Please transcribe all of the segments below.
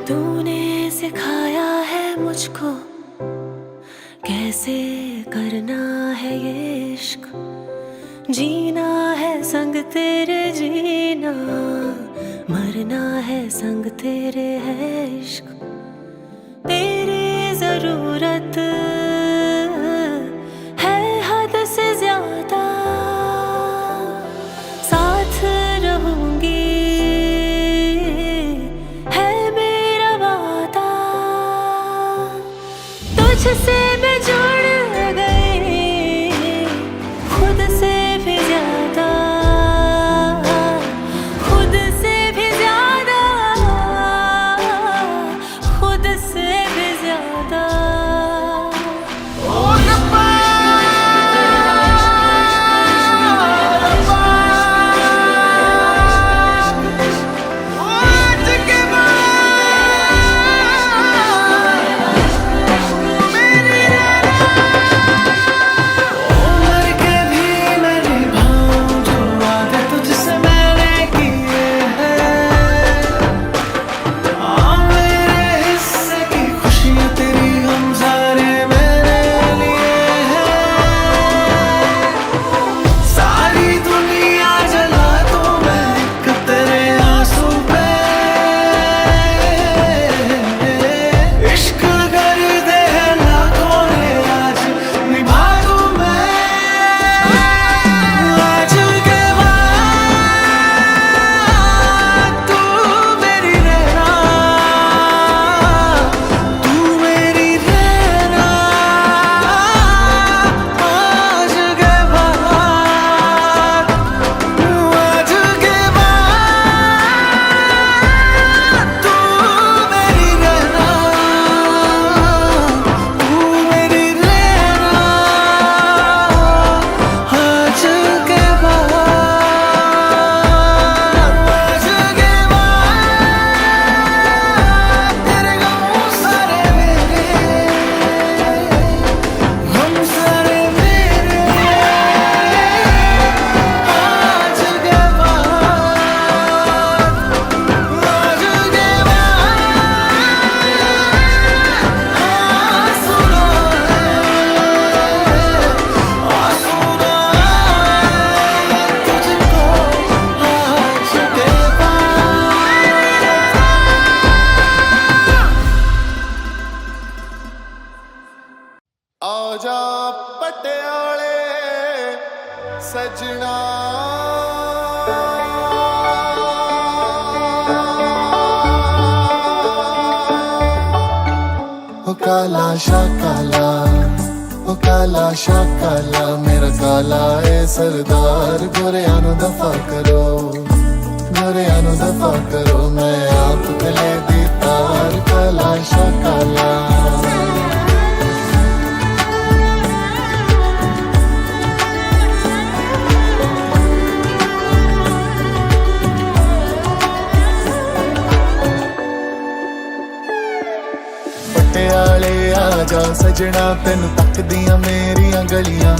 तूने सिखाया है मुझको कैसे करना है ये इश्क, जीना है संग तेरे जीना, मरना है संग तेरे है इश्क। तेरी जरूरत है हद से ज्यादा, साथ रहूंगी है मेरा वादा। तुझसे मैं जुड़ गई खुद से भी ज्यादा, खुद से भी ज्यादा, खुद से भी ज्यादा। आजा पटियाले सजना, ओ काला शा काला, ओ काला शा काला, मेरा काला ए सरदार। गोरिया नू दफा करो, गोरिया नू दफा करो, मैं आप गले दी तार। काला शा काला पटियाले आजा सजना, तेन तकदियां मेरियां गलियां।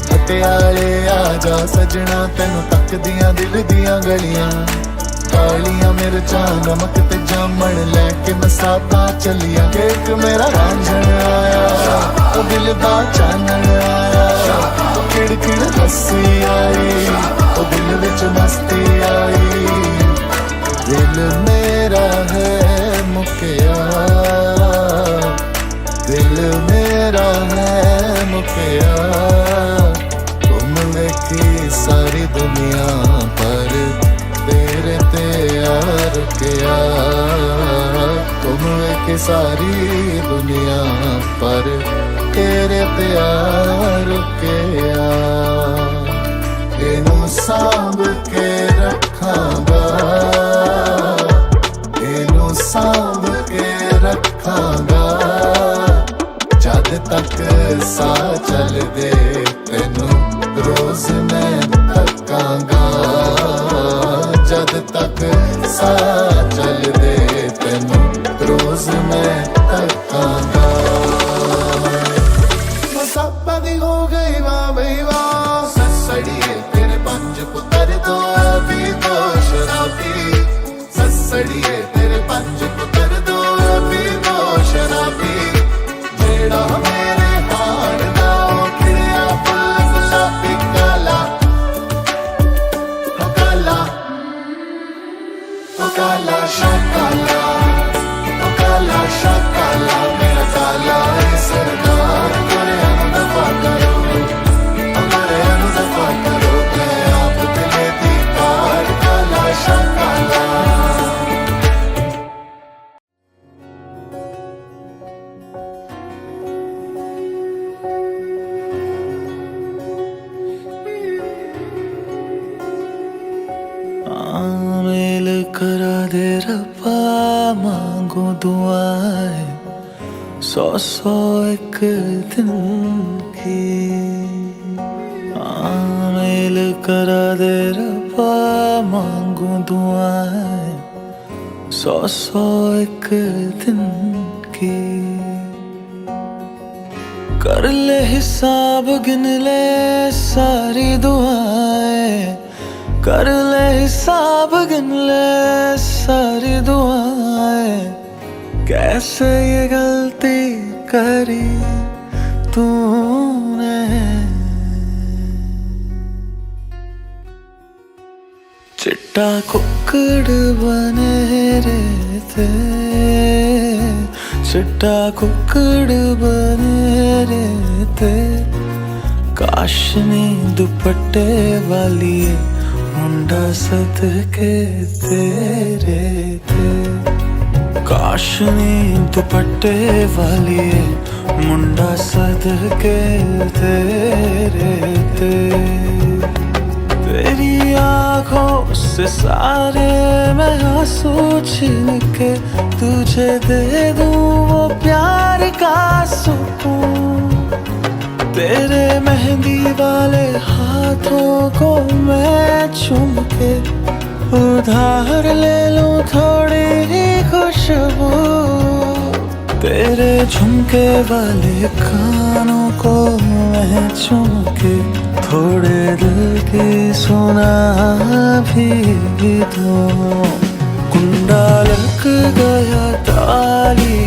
पटियाले आजा सजना, तेन तकदियां दिल दियां गलियां। कालियां मिर्चां नमक ते जामन लैके मैं सादा चलिया। केक मेरा रांझण आया, ओ दिल दा चानण आया, ओ खिड़ हसी आई, ओ दिल विच मस्ती आई। दिल मेरा है मुकिया, दिल मेरा है मुकिया। तुम देखी सारी दुनिया पर तेरे ते यार रुकिया। तुम देखी सारी दुनिया पर तेरे ते यार रुकिया। इनू सांभ के रखांगा, इनू सांभ के रखांगा, जद तक सा चल दे तेनू रोज मैं तकांगा। जद तक सा चल दे तेनू रोज मैं तकांगा। मुसाफा दी हो गई वाह बई वाह, ससड़िए तेरे पंज पुत्र दो अभी तो शराबी। ससड़िए तेरे पंज पुत्र दो मांगू दुआएं 100 एक दिन की मेल करा दे रब्बा मांगू दुआएं 100 एक दिन की कर ले हिसाब गिन ले सारी दुआएं कर ले हिसाब गिन ले सारी दुआएं कैसे ये गलती करी तूने चिट्टा कुक्कड़ बने रहते चिट्टा कुक्कड़ बने रहते काशनी दुपट्टे वाली मुंडा सदके तेरे थे काशनी दुपट्टे वाली मुंडा सदके तेरे थे तेरी आँखों से सारे मैं आंसू छीन के तुझे दे दूं वो प्यार का सुकून तेरे मेहंदी वाले हाथों को मैं चूम के उधार ले लूं थोड़ी ही खुशबू तेरे झुमके वाले कानों को मैं चूम के थोड़े दिल की सुना भी दूं कुंडा लग गया ताली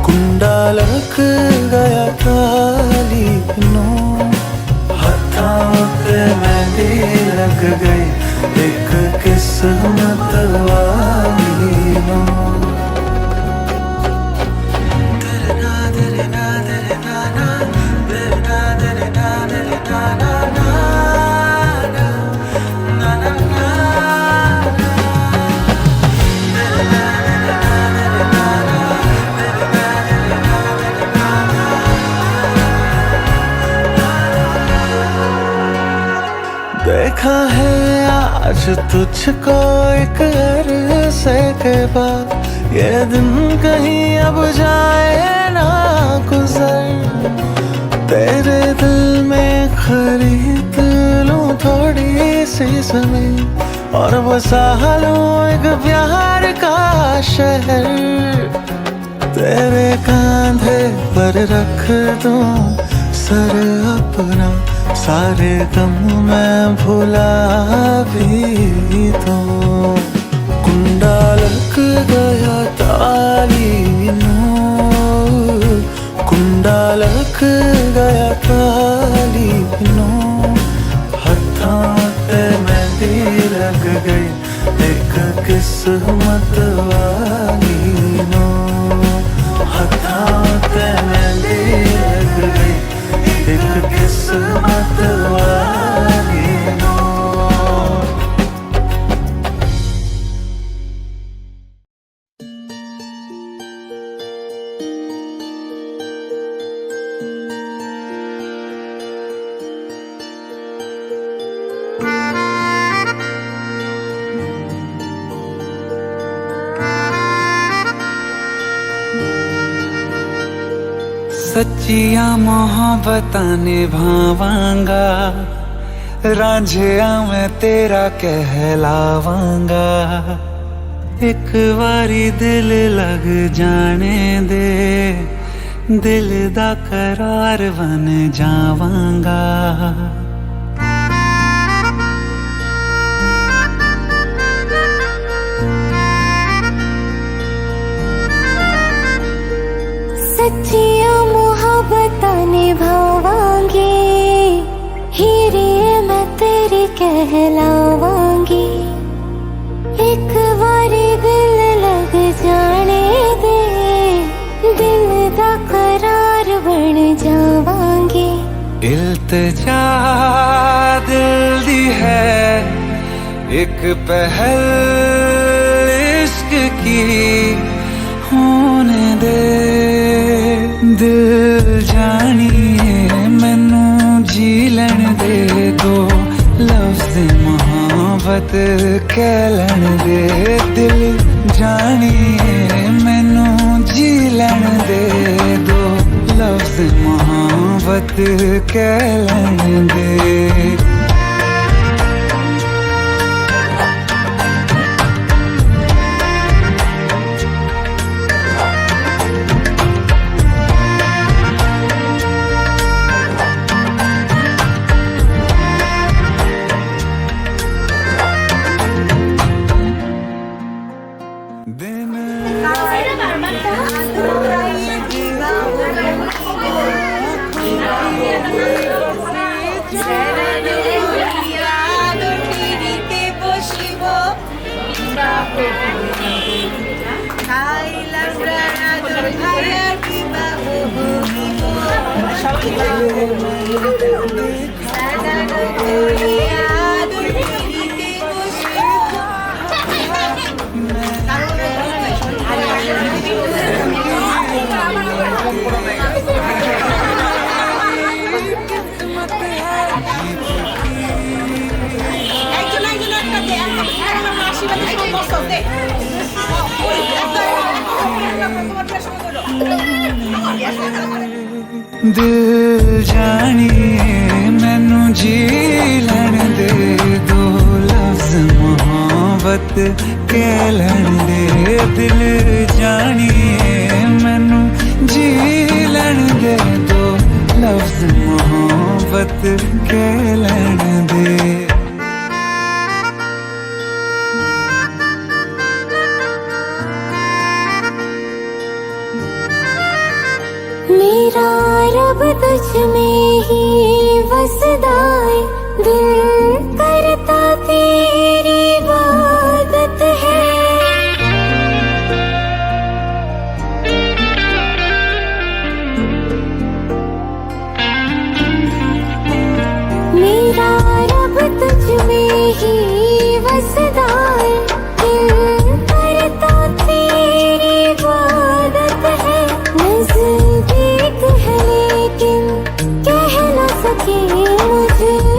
कुंडा लग गया ताली हाथों पे मेहंदी लग गई एक किस्मत वाली नो देखा है आज तुझको एक अरसे के बाद ये दिन कहीं अब जाए ना गुजर तेरे दिल में खरीद लूं थोड़ी सी जमीन और बसा लूं एक प्यार का शहर तेरे कांधे पर रख दूं सर अपना सारे गम मैं भुला भी दूं कुंडा लग गया ताली कुंडा लग गया ताली हाथों पे मेहंदी लग गई एक किस्मत वाली हाथों पे मेहंदी लग गई एक किस्मत वाली सच्चिया मोहब्बतां निभावांगा रांझिया मैं तेरा कहलावांगा एक बारी दिल लग जाने दे दिल दा करार बन जावांगा सच्चिया मोहब्बतां निभावांगी हीरे मैं तेरी कहलावांगी एक बारी दिल लग जाने दे दिल दा करार बन जावांगी इल्तिजा दिल दी है एक पहल इश्क की होने दे दिल जानिए मैनू जी लैन दे दो लफ्ज़ मोहब्बत मोहब्बत कह लैण दे दिल जानिए मैनू जी लैण दे दो लफ्ज मोहब्बत कह लैण दे दिल जानिए मैनू जी लैण दे दो लफ्ज मोहब्बत कह लैण दे दिल जानिए मैनू जी लैण दे दो लफ्ज मोहब्बत कह लैण दे मेरा रब तुझ में ही वसदा है दिल करता तेरी इबादत है मेरा रब तुझ में ही वसदा है दिल करता तेरी इबादत है नज़दीक है लेकिन कह ना सके मुझे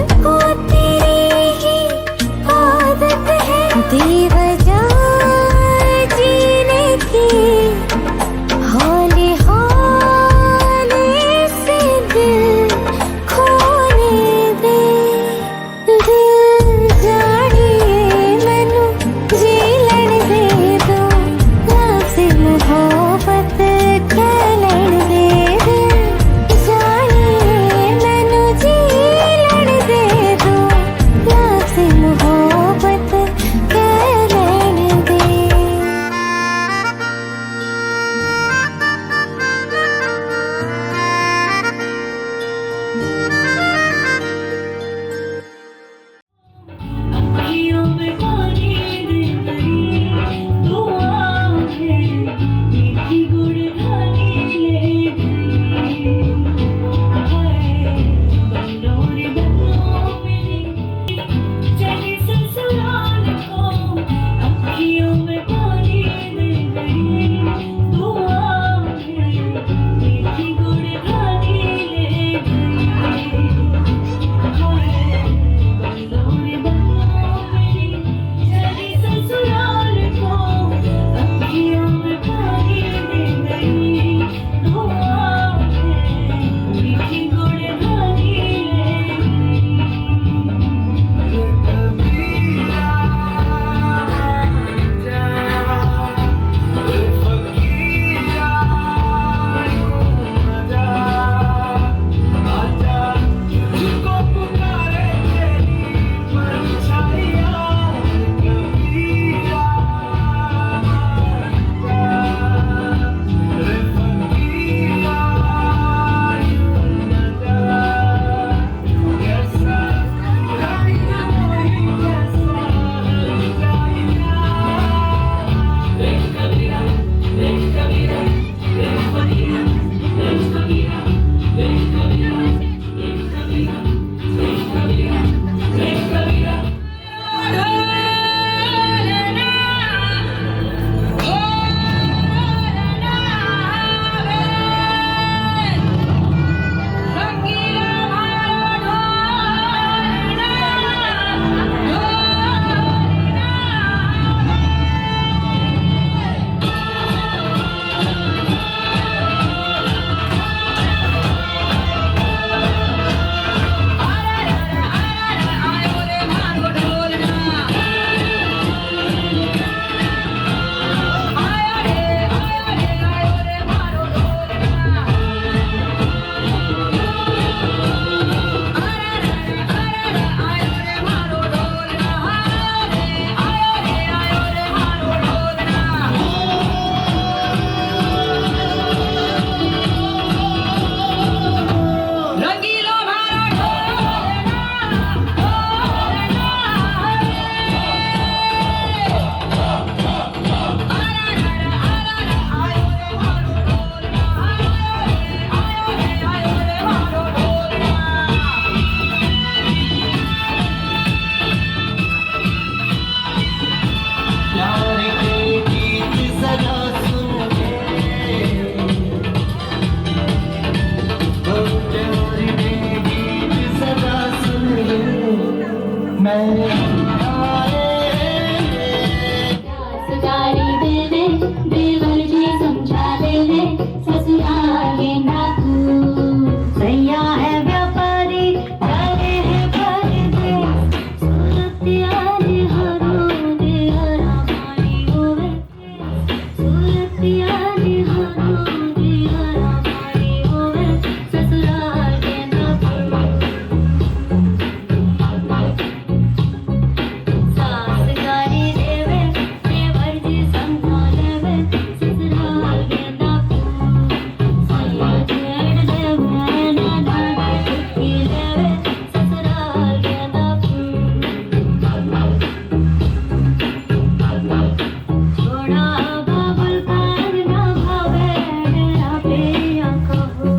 ना बाबुल पार ना भावे मेरा पिया कहो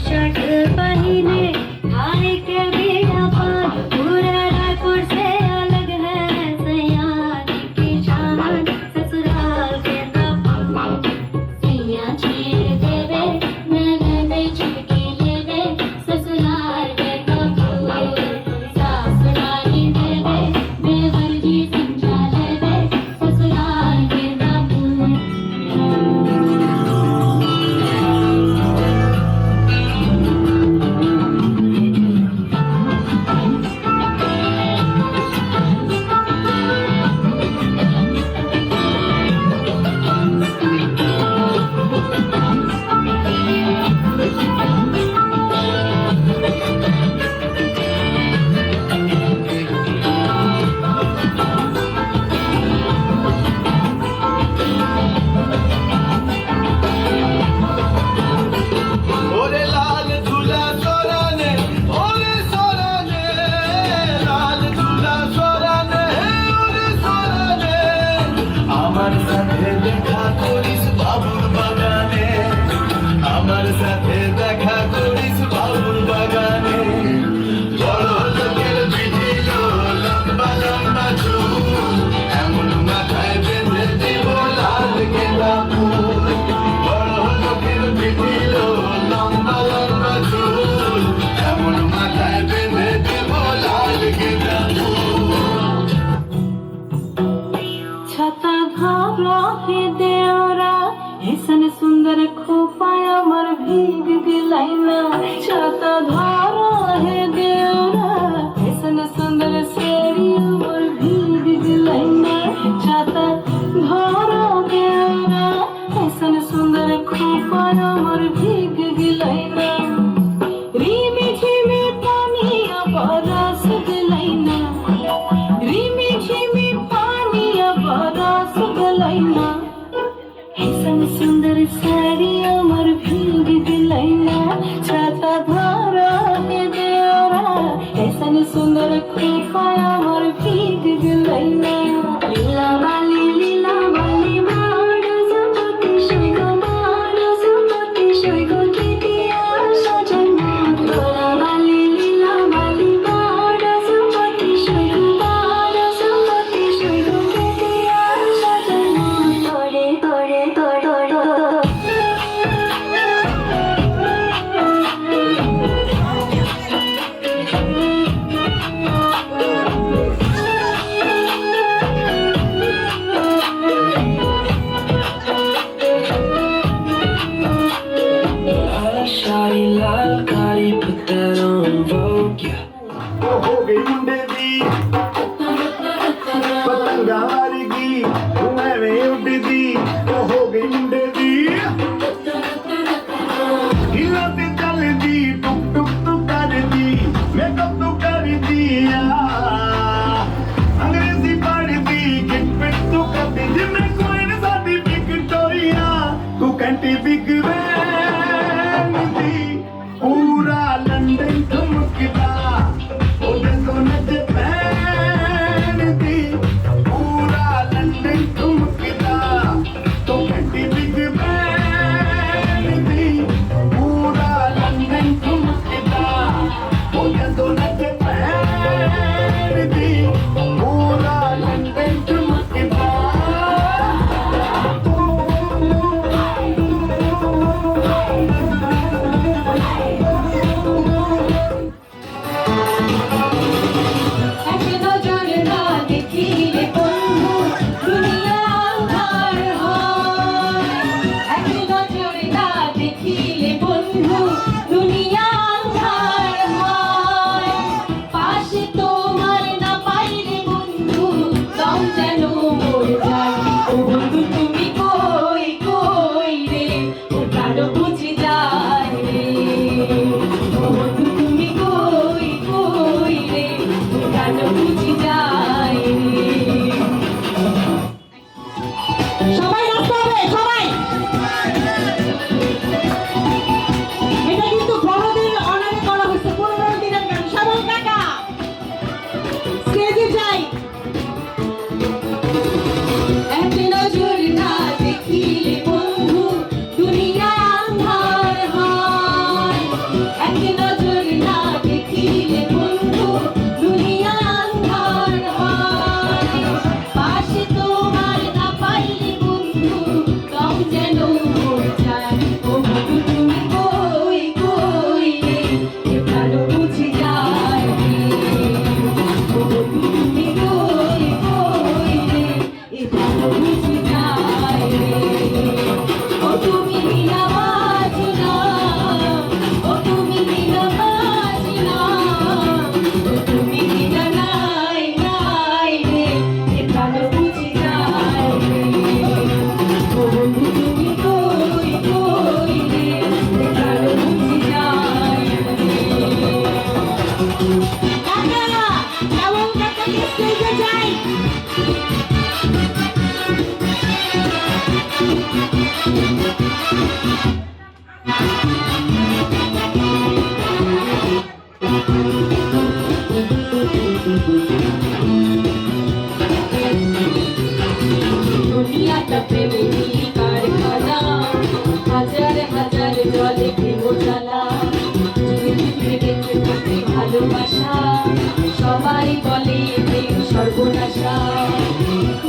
शर्ट पहने भाई के बीड़ा पार पूरे रायपुर से अलग है सयान की शान ससुराल के दफन सैया छेड़ देवे मैंने बेचुकी लेवे ससुराल के दफन सासुराली देवे बेवर्जी समझा लेवे ससुराल के दफन ওরে লাল ঝুলা সরানে ওরে সরানে লাল ঝুলা সরানে ওরে সরানে আমার সাথে দেখা করিস বাবুর বাগানে আমার সাথে দেখা করিস বাবুর বাগানে বড় লোকের বিধিল লম্বা লম্বা চুল এমন মাথায় বেঁধে দিব লাল গেঁদা ফুল বড় লোকের বিধিল লম্বা লম্বা চুল এমন মাথায় বেঁধে দিব লাল গেঁদা ফুল छता धारा हे देवरा ऐसन सुंदर खोपाय अमर भीग गिलाइना छता धारा हे देवरा ऐसन सुंदर सेरी अमर भीग गिलाइना छता धारा देवरा ऐसन सुंदर खोपाय अमर भीग गिलाइना रिमी झिमी पानी बरस गिलाइना रिमी झिमी पानी बरस गिलाइना ऐसन सुंदर साड़ी अमर भीग गिलाइना छाता धारा के देवरा ऐसन सुंदर खोपा अमर भीग गिलाइना लीला बाली माड संपत्ति शोइगो कितिया सजना लीला बाली माड संपत्ति शोइगो कितिया सजना तोड़े तोड़े Shawty love, Cardi, put that on Vogue, yeah. ਉਹ ਹੋ ਗਈ ਮੁੰਡੇ ਦੀ ਪਤੰਗਾ ਵਰਗੀ ਤੂੰ ਐਵੇਂ ਉੱਡਦੀ ਉਹ ਹੋ ਗਈ ਮੁੰਡੇ ਦੀ ਹਿੱਲਾਂ ਤੇ ਚੱਲਦੀ ਟੁਕ ਟੁਕ ਤੂੰ ਕਰਦੀ ਮੇਕਅਪ ਤੂੰ ਕਰਦੀ ਆ ਅੰਗਰੇਜ਼ੀ ਪੜ੍ਹਦੀ ਗਿੱਟ ਪਿੱਟ ਤੂੰ ਕਰਦੀ ਜਿਵੇਂ ਕੋਈ ਨਾ ਸਾਡੀ ਵਿਕਟੋਰੀਆ ਤੂੰ ਘੰਟੀ ਬਿਗ ਵੈਨ ਦੀ ਪੂਰਾ ਲੰਡਨ ਠੁਮਕਦਾ ਉਹਦੇ ਸੋਨੇ ਤੇ ਪਹਿਨਦੀ ਪੂਰਾ ਲੰਡਨ ਠੁਮਕਦਾ ਤੂੰ ਘੰਟੀ ਬਿਗ ਵੈਨ ਦੀ ਪੂਰਾ ਲੰਡਨ ਠੁਮਕਦਾ ਉਹਦੇ ਸੋਨੇ ਤੇ ਪਹਿਨਦੀ ਪੂਰਾ ਲੰਡਨ ਠੁਮਕਦਾ দুনিয়াটা প্রেমেরই কারখানা, হাজার হাজার জলে প্রেম জ্বালা, যুগে যুগে বেঁচে থাকে ভালোবাসা, সবাই বলে প্রেম সর্বনাশা।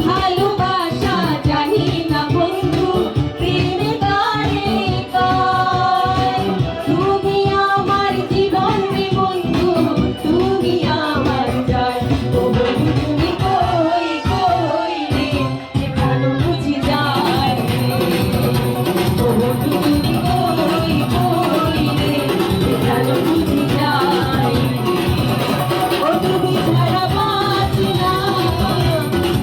ভালোবাসা জানি না বন্ধু, প্রেম গানে গায়। তুমি আমার জীবন রে বন্ধু, তুমি আমার জয়। ও বন্ধু তুমি কই কই রে, এ প্রাণ বুঝি যায় রে। ও বন্ধু তুমি কই কই রে, এ প্রাণ বুঝি যায় রে। ও তুমি ছাড়া বাঁচি না,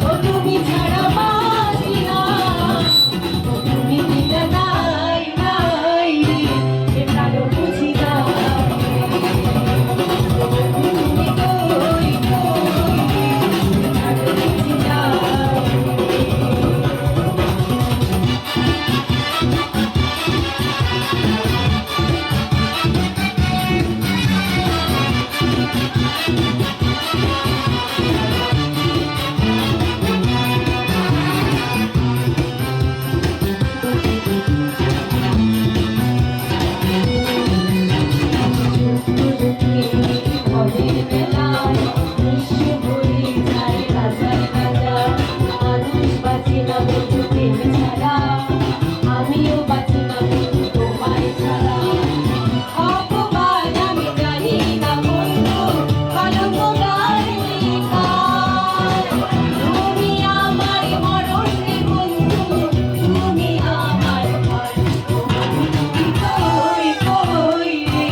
ও তুমি ছাড়া বাঁচি না, ও তুমি দিলে নাই নাই রে, এ প্রাণ বুঝি যায় রে। ও বন্ধু তুমি কই কই রে, এ প্রাণ বুঝি যায় রে। ভবের মেলায় বিশ্ব ভরে যায় হাজার হাজার, মানুষ বাঁচে না বন্ধু প্রেম ছাড়া, আমিও বাঁচি না বন্ধু তোমায় ছাড়া। অপমান আমি জানি না বন্ধু, কলঙ্ক গায়ে লেখায়। তুমি আমার মরণ রে বন্ধু, তুমি আমার ভয়। ও বন্ধু তুমি কই কই রে,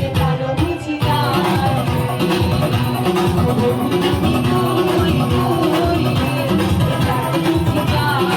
এ প্রাণ বুঝি যায় রে। ও বন্ধু তুমি কই কই রে, এ প্রাণ বুঝি যায় রে।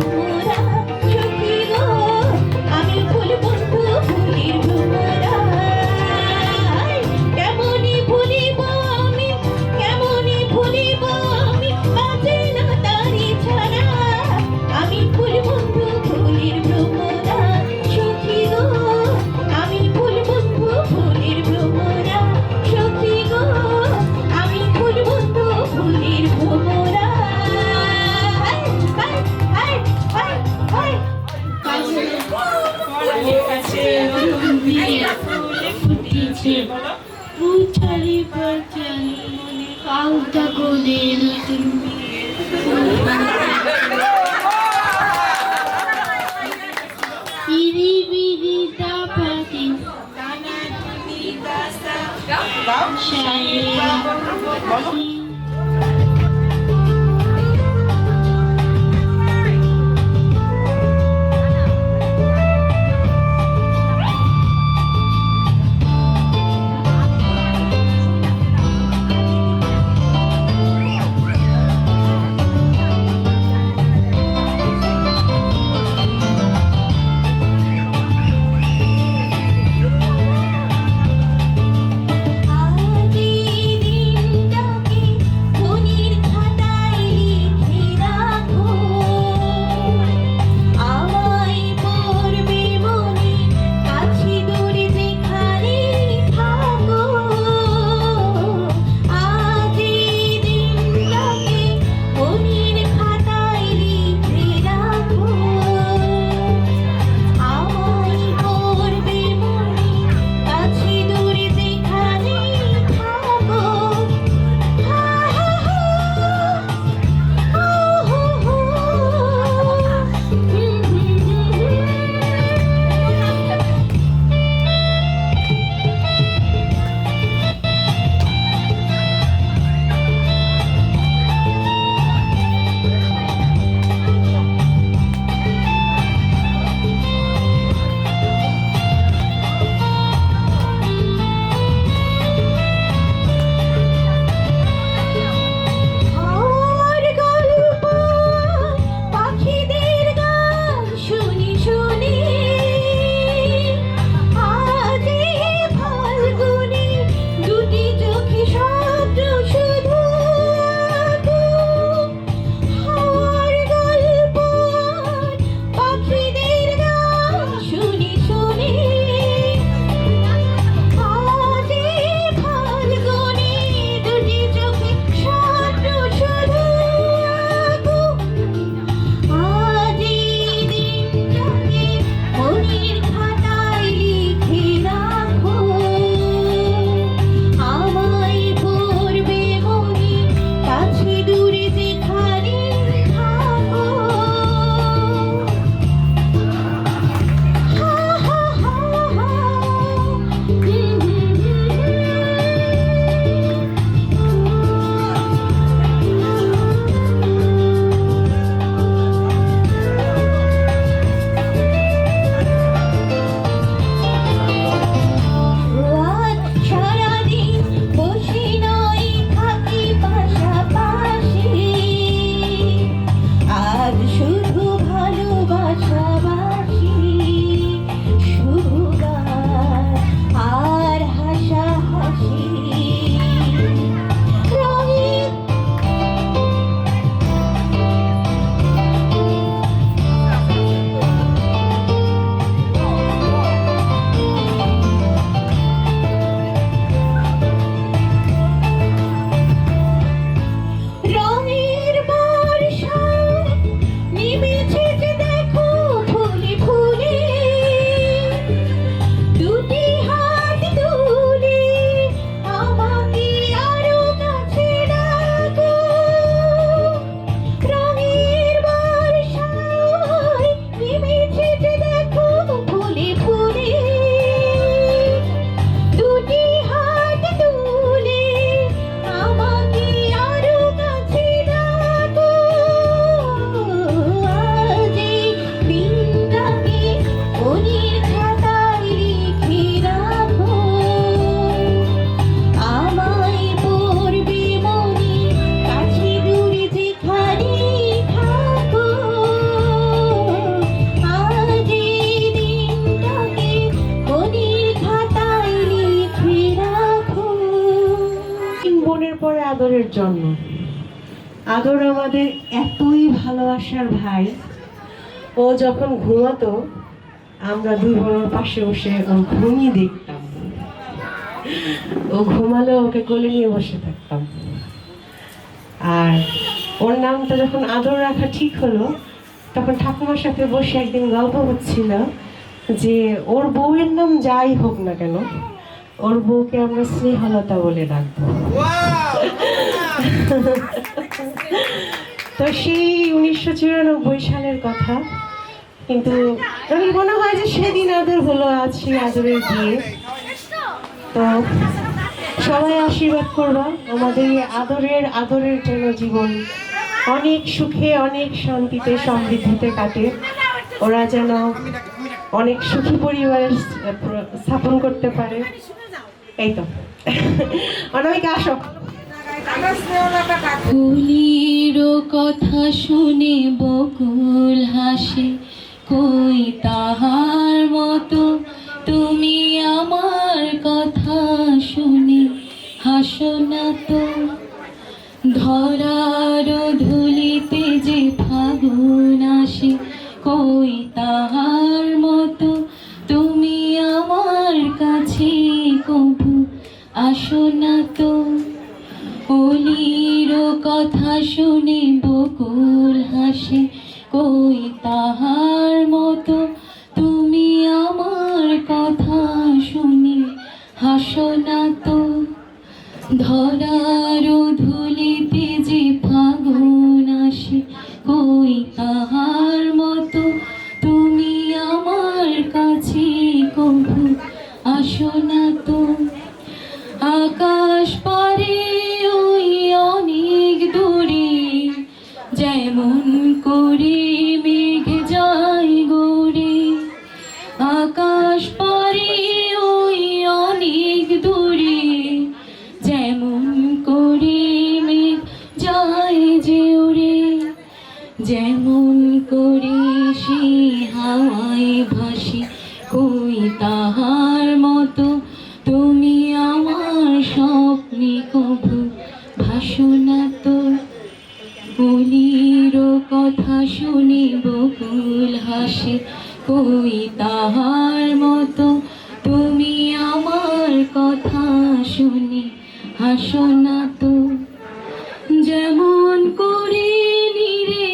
ভ্রমরা সখী গো আমি ফুল বন্ধু ফুলের ভ্রমরা কেমনই ভুলিব আমি কেমনই ভুলিব আমি বাজে না তারি ছাড়া আমি ফুল বন্ধু ফুলের ভ্রমরা সখী গো আমি ফুল বন্ধু ফুলের ভ্রমরা সখী গো আমি ফুল বন্ধু ফুলের ভ্রমরা হাই হাই হাই হাই ফুলের কাছে ফুলে ফুটেছে উঠালি পাচালি মনে কাউটা কোলে নতুন বিড়ি বিড়ি তাপাতি নানা বিড়ি দাসা শায়ে আদি দিনটাকে আদরের জন্য। আদর আমাদের এতই ভালোবাসার ভাই, ও যখন ঘুমাতো আমরা দুই বোনের পাশে বসে ওর ঘুমিয়ে দেখতাম, ও ঘুমালে ওকে কোলে নিয়ে বসে থাকতাম। আর ওর নামটা যখন আদর রাখা ঠিক হলো, তখন ঠাকুমার সাথে বসে একদিন গল্প হচ্ছিল যে ওর বউয়ের নাম যাই হোক না কেন, ওর বউকে আমরা স্নেহলতা বলে ডাকবো। তো সেই 1994 সালের কথা, কিন্তু আমার মনে হয় যে সেদিন আদর হলো, আজ সেই আদরের বিয়ে। তো সবাই আশীর্বাদ করবা আমাদের এই আদরের জন্য জীবন অনেক সুখে, অনেক শান্তিতে, সমৃদ্ধিতে কাটে। ওরা যেন অনেক সুখী পরিবারের স্থাপন করতে পারে। এই তো অনামিকা আসো। ফুলের কথা শুনে বকুল হাসে, কই তাহার মতো তুমি আমার কথা শুনে হাসো না তো। ধরার ধুলিতে যে ফাগুন আসে, কই তাহার মতো তুমি আমার কাছে কবু আসো না তো। অলির কথা শুনে বকুল হাসে, কই তাহার মতো তুমি আমার কথা শুনে হাসো না তো। ধরার ধুলিতে যে ফাগুন আসে, কই তাহার মতো তুমি আমার কাছে কবু আসো না তো। আকাশ পারে ওই অনেক দূরে, যেমন করে মেঘ যায় গড়ে। আকাশ পারে ওই অনেক দূরে, যেমন করে মেঘ যায় যে ওরে। যেমন করে সে হাওয়ায় ভাসে, কই তাহার মতো তুমি আমার স্বপ্নে কবু ভাসো না তো। অলির কথা শুনে বকুল হাসে, কই তাহার মতো তুমি আমার কথা শুনে হাসো না তো। যেমন করে নিরে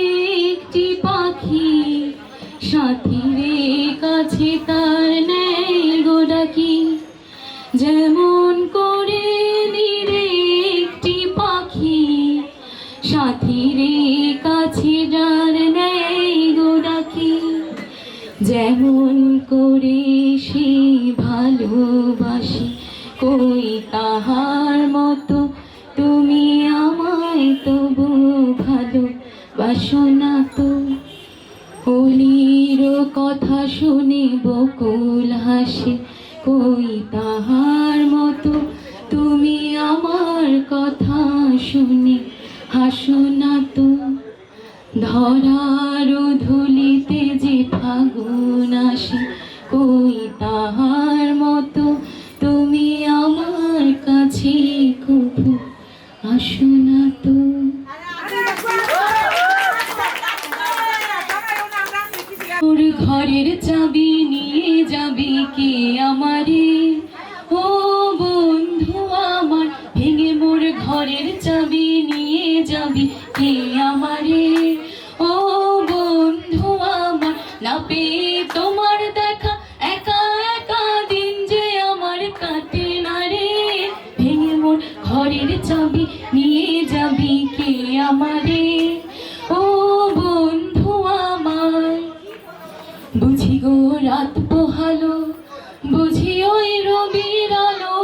একটি পাখি, সাথীরে কাছে তার নেই গো ডাকি। যেমন করে নিরে একটি পাখি, সাথীরে কাছে যার নেই গো ডাকি। যেমন করে সে ভালোবাসি, কই তাহার মতো তুমি আমায় তবু ভালোবাসো না তো। অলির কথা শুনে বকুল হাসে, কই তাহার মতো তুমি আমার কথা শুনে হাসো না তো। ধরার ধুলিতে যে ফাগুন আসে, কই তাহার মতো তুমি আমার কাছে কবু আসো না তো। ওর ঘরের চাবি নিয়ে যাবি কে আমারে, ও বন্ধু আমার ভেঙে মোর ঘরের চাবি নিয়ে যাবি কে আমারে। ও বন্ধু আমার না পেয়ে তোমার দেখা, একা একা দিন যে আমার কাটে না রে। ভেঙে মোর ঘরের চাবি নিয়ে যাবি কে আমারে, ও বন্ধু আমার। বুঝি গো রাত পোহালো, বুঝি ওই রবির আলো,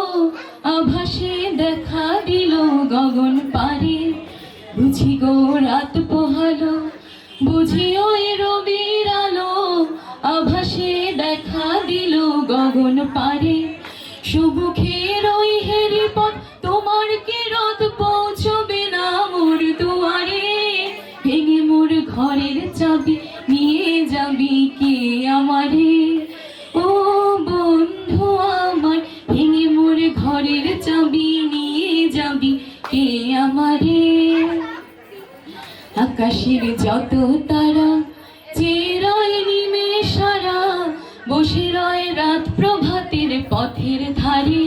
আভাসে দেখা দিল গগন পারে। বুঝি গো রাত পোহালো, বুঝি ওই রবির আলো, আভাসে দেখা দিল গগন পারে। সুমুখের ওই হেরি পথ তোমার কি রথ পৌঁছবে না মোর দুয়ারে। ভেঙে মোর ঘরের চাবি নিয়ে যাবি কে আমারে, ও বন্ধু আমার ভেঙে মোর ঘরের চাবি নিয়ে যাবি কে আমারে। আকাশের যত তারা চেরয় নিমেষারা বসে রয় রাত প্রভাতের পথের ধারে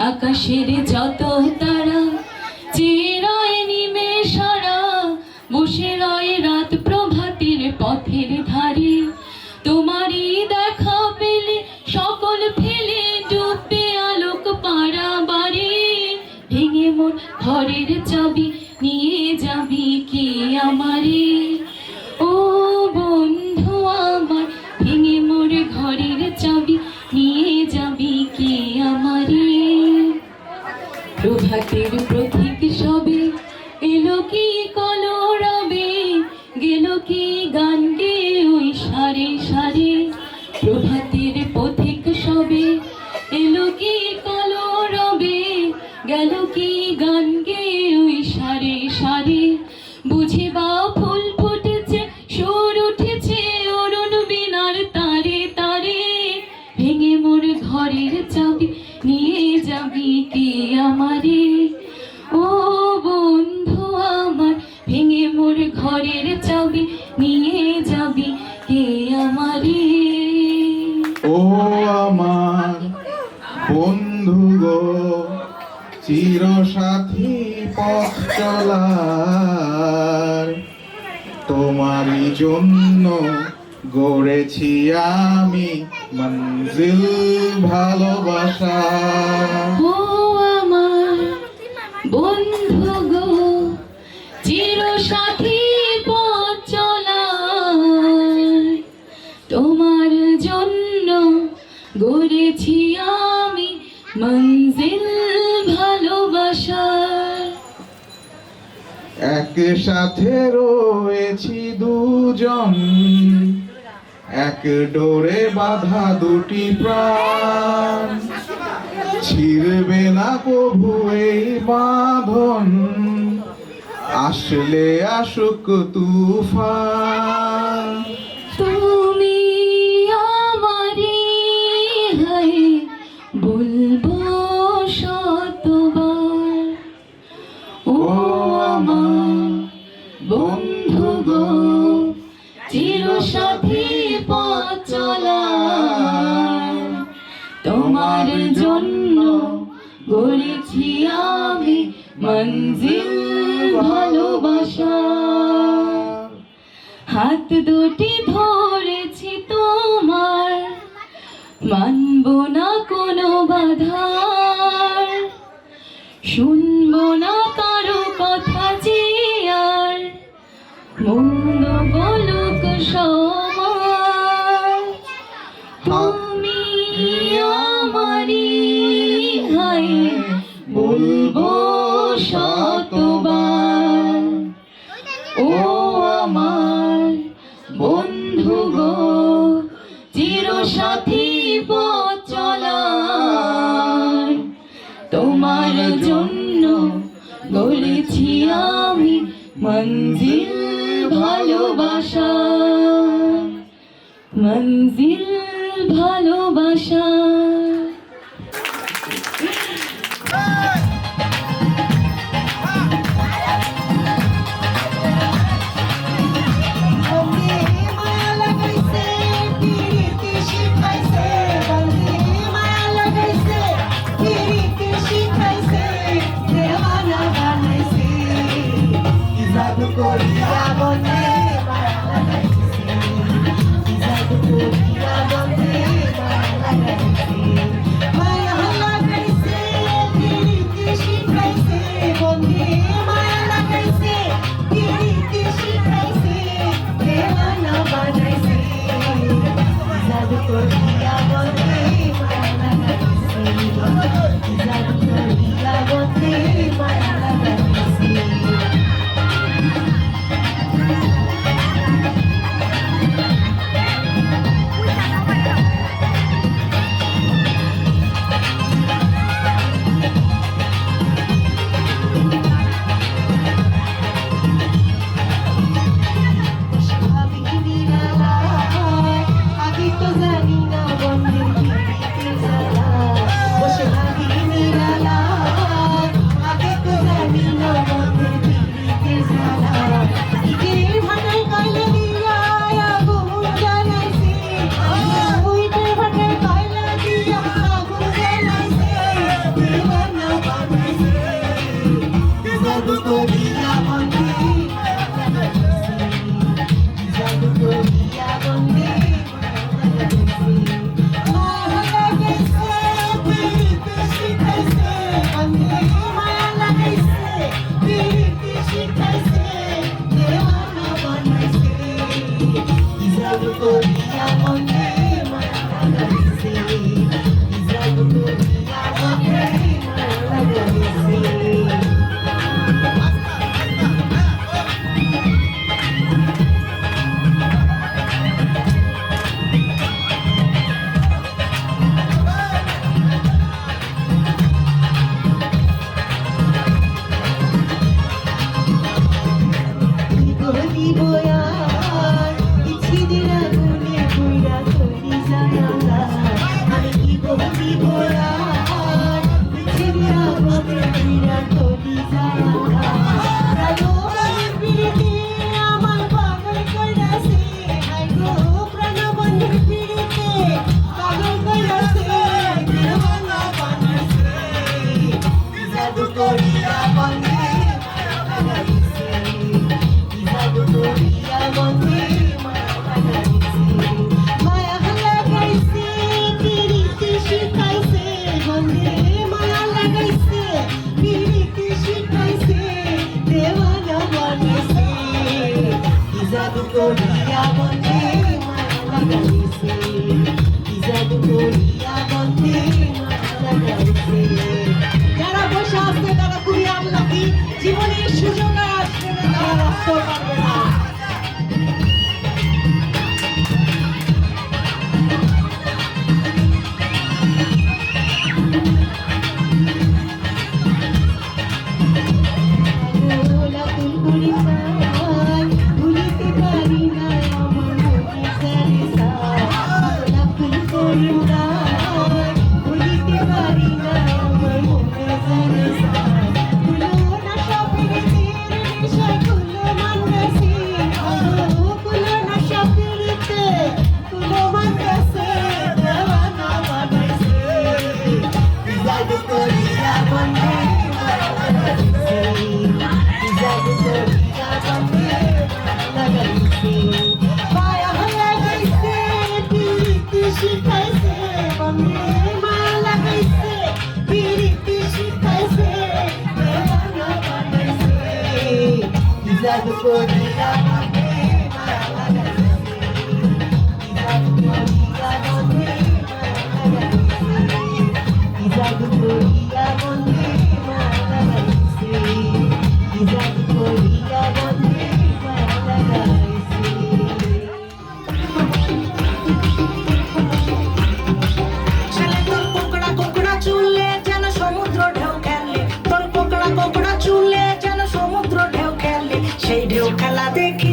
আকাশের যত তারা চেরয় নিমেষারা বসে রয় রাত প্রভাতের পথের ধারে তোমারই দেখা পেলে সকল ফেলে ডুববে আলোক পাড়াবাড়ি ভেঙে মোর ঘরের চাবি নিয়ে যাবি কে আমারে ও বন্ধু আমার ভেঙে মোর ঘরের চাবি নিয়ে যাবি কে আমারে প্রভাতের প্রতীক সবে এলো কি কলরবে গেল কি গান গে ওই সারে সারে প্রভাতের পথিক সবে এলো কি কলরবে গেল কি গান গে ওই সারে সারে বুঝে বা ফুল ফুটেছে সুর উঠেছে অরুণ বিনার তারে তারে ভেঙে মোর ঘরের চাবি নিয়ে যাবি কে আমারে ও বন্ধু আমার ভেঙে মোর ঘরের চাবি নিয়ে যাবি কে আমারে ও আমার বন্ধু গো চির সাথী পথ চলার তোমারই জন্য গড়েছি আমি মঞ্জিল ভালোবাসা ও আমার বন্ধু গো চির সাথী পথ চলার তোমার জন্য গড়েছি আমি মঞ্জিল ভালোবাসার একসাথে রয়েছি দুজন এক ডোরে বাঁধা দুটি প্রাণ ছিড়বে না কভু এই বাঁধন আসলে আসুক তুফান তুমি আমারে হাই বলবো শতবার ও আমার বন্ধু গো চির সাথী পথ চলার তোমার জন্য গড়েছি আমি মঞ্জিল ভালোবাসা হাত দুটি ধরেছি তোমার মানব না কোনো বাধার শুনবো না কারো কথা যে আর মন্দ বলুক সমাজ তুমি আমারি হাই বলবো শতবার ও আমার বন্ধু গো চির সাথী পথ চলার তোমার জন্য গড়েছি আমি মঞ্জিল ভালোবাসা মঞ্জিল ভালোবাসা আগে তো জানি না জাদু করিয়া বন্ধে মায়া লাগাইছে। গলি বয়ার বিছিদির আগুনে পুইরা তৈরি জানালা আমি কি গলি বয়ার বিছিদির আগুনে পুইরা তৈরি জানালা কালো বাড়ির পিড়িতে আমার পাগল কইরাছে হাই গো প্রাণবন্ধুর পিড়িতে পাগল কইরাছে দিওয়ানা বানাইছে জাদু করিয়া বন্ধে লাগাইছে জাদু করিয়া বন্ধে মায়া লাগাইছে পিড়িতে শিখাইছে বন্ধে মায়া লাগাইছে পিড়িতে শিখাইছে দেওয়ানা বানাইছে জাদু করিয়া বন্ধে মায়া লাগাইছে জাদু করিয়া বন্ধে মায়া লাগাইছে। যারা বসে আসছে তারা খুবই আনলাকি, জীবনের সুযোগ আর আসবে না, তারা আসতে পারবে না। গোলাপুর করি চাই, ভুলিতে পারি না আমার মনে সারে সাই। গোলাপুর করি চাই, ভুলিতে পারি না আমার মনে সারে সাই। কুলো না সপিরিতের নেশা কুলো মানগাছে, কুলো না সপিরিতে কুলো মানগাছে, দেওয়ানা বানাইছে জাদু করিয়া বন্ধে লাগাইছে। জাদু করিয়া বন্ধে লাগাইছে মায়া লাগাইছে পিড়িতে শিখাইছে বন্ধে মায়া লাগাইছে পিড়িতে শিখাইছে দেওয়ানা বানাইছে জাদু করিয়া বন্ধে মায়া লাগাইছে জাদু করিয়া বন্ধে মায়া লাগাইছে জাদু করিয়া বন্ধে মায়া লাগাইছে জাদু করিয়া বন্ধে মায়া লাগাইছে। ছেলে তোর কোকড়া কোকড়া চুলে যেন সমুদ্র ঢেউ খেলে, তোর কোকড়া কোকড়া চুলে যেন সমুদ্র ঢেউ খেলে, সেই ঢেউ খেলা দেখে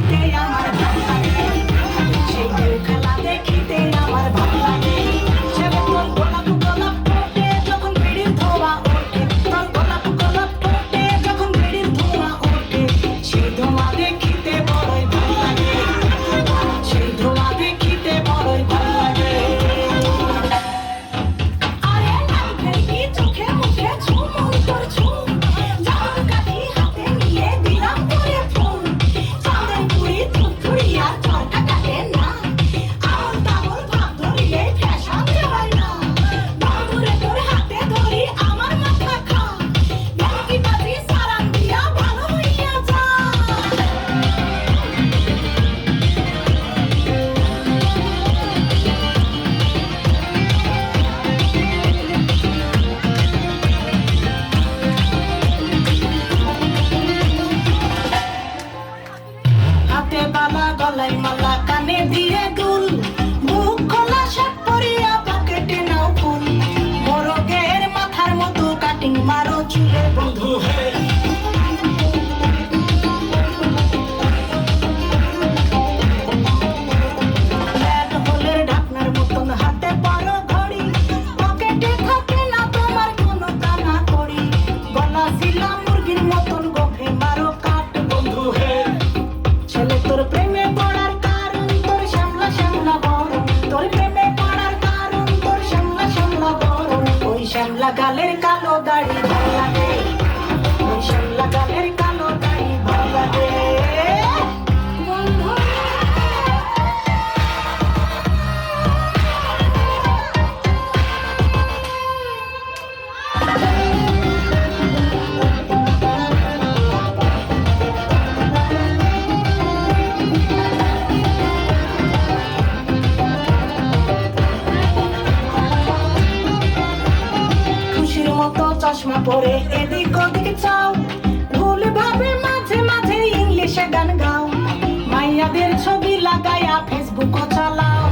পরে এদিক ওদিক চাও ভুল ভাবে মাঝে মাঝে ইংলিশে গান গাও মাইয়াদের ছবি লাগায়া ফেসবুক চালাও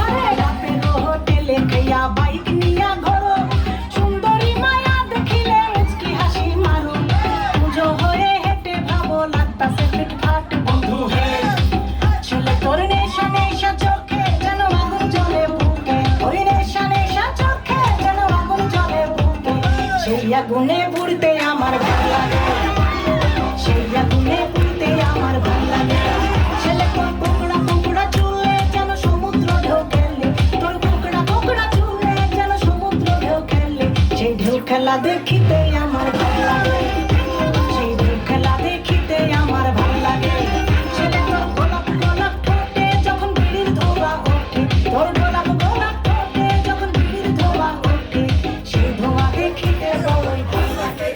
আরে রাতের হোটেলে খাইয়া বাইক নিয়া ঘোরো সুন্দরী মায়া দেখিলে মুচকি হাসি মারো পুজো হয়ে হেঁটে ভাবো লাগতাছে ফিটফাট বন্ধু হে ছেলে তোর নেশা নেশা চোখে যেন আগুন জ্বলে বুকে ওই নেশা নেশা চোখে যেন আগুন জ্বলে বুকে সেই আগুনে পুড়তে আমার ভালো লাগে সেই আগুনে পুড়তে আমার ভালো লাগে ছেলে তোর কোকড়া কোকড়া চুলে যেন সমুদ্র ঢেউ খেলে তোর কোকড়া কোকড়া চুলে যেন সমুদ্র ঢেউ খেলে সেই ঢেউ খেলা দেখিতে আমার ভালো লাগে সেই ঢেউ খেলা দেখিতে আমার ভালো লাগে ছেলে তোর গোলাপ গোলাপ ঠোঁটে যখন বিড়ির ধোঁয়া ওঠে তোর গোলাপ গোলাপ ঠোঁটে যখন বিড়ির ধোঁয়া ওঠে সেই ধোঁয়া দেখিতে বড়ই ভালো লাগে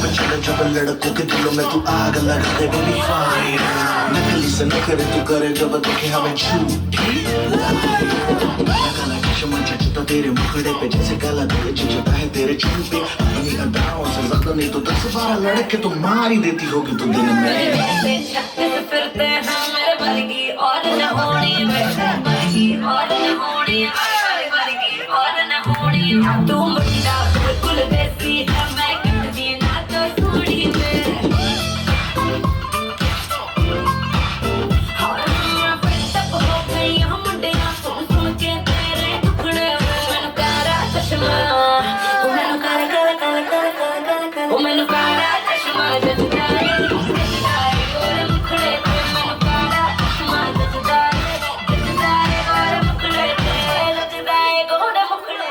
पे चले जब लड़कों के दिलों में तू आग लगा दे बेबी फायर नकली से नखरे तू करे जब देखे हमें झूठी काला चश्मा जचता तेरे मुखड़े पे जैसे काला दिल चिचता है तेरे चुन पे अपनी अदाओं से ज्यादा नहीं तो 10-12 लड़के तो मार ही देती होगी तू दिन में फिरते हैं मेरे वर्गी और न होनी वर्गी और न होनी वर्गी और न होनी तू मुंडा बिल्कुल देसी है मैं कितनी ना तो सूढ़ी में और मैं तब हो गई हम मुंडे सुन के तेरे टुकड़े मैंने कारा चश्मा मैंने कारा चश्मा जचदाए और मुखड़े पे मैंने कारा चश्मा जचदाए और मुखड़े पे जचदाए गोरे मुखड़े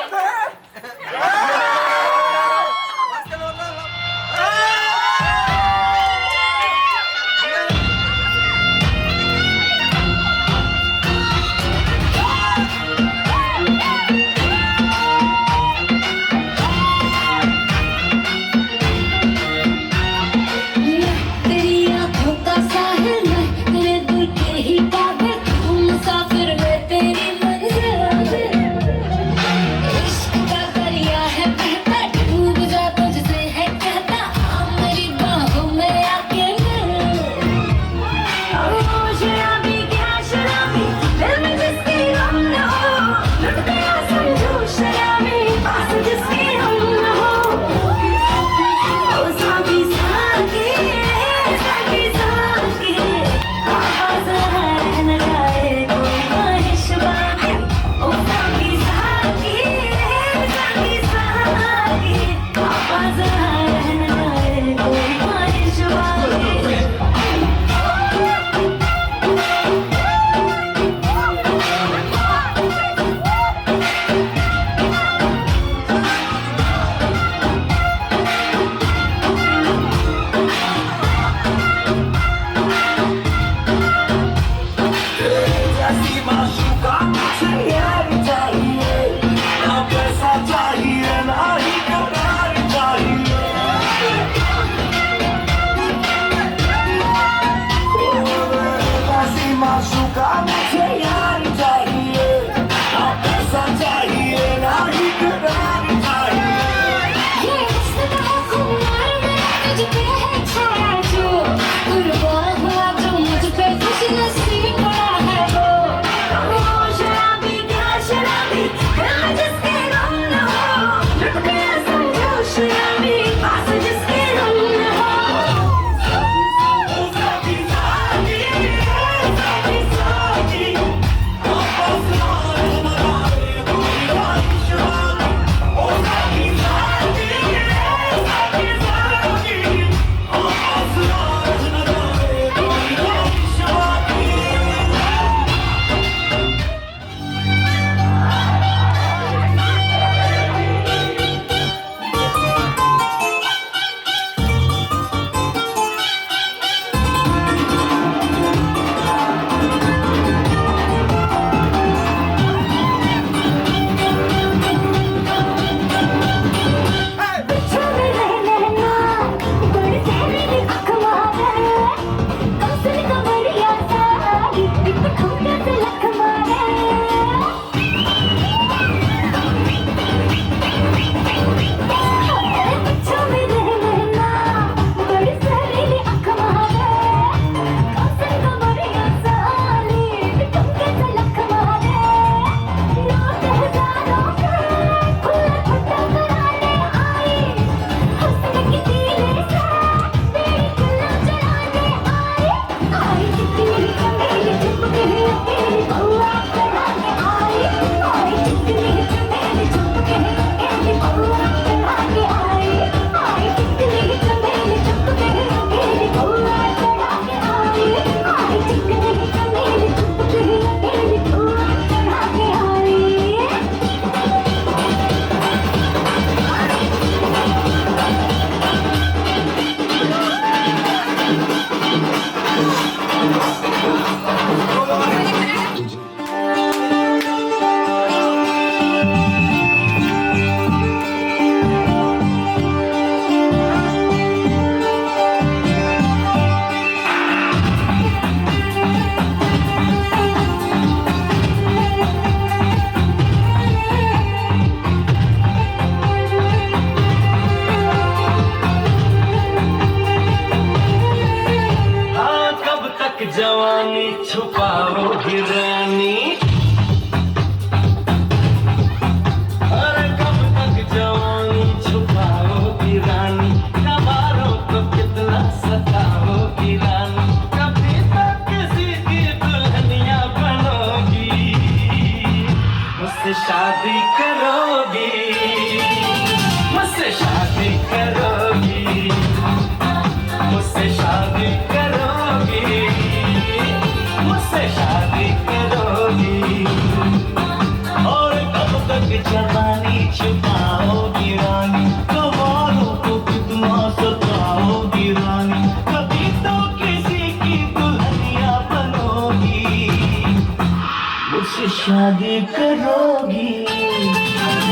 शादी करोगी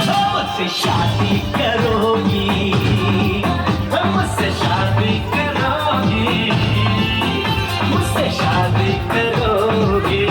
मुझसे शादी करोगी मुझसे शादी करोगी मुझसे शादी करोगी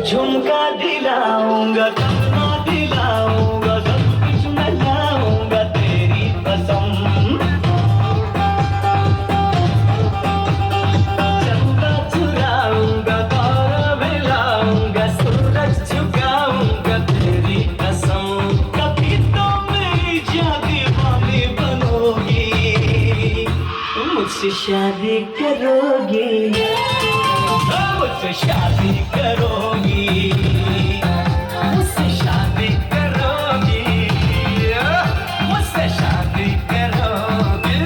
झुमका दिलाऊंगा कंगना दिलाऊंगा सब कुछ मैं लाऊंगा तेरी कसम चंदा चुराऊंगा तारा मिलाऊंगा सूरज झुकाऊंगा तेरी कसम कभी तो मेरी दीवानी बनोगी मुझसे शादी करोगी मुझसे शादी करोगी मुझसे शादी करोगी मुझसे शादी करोगी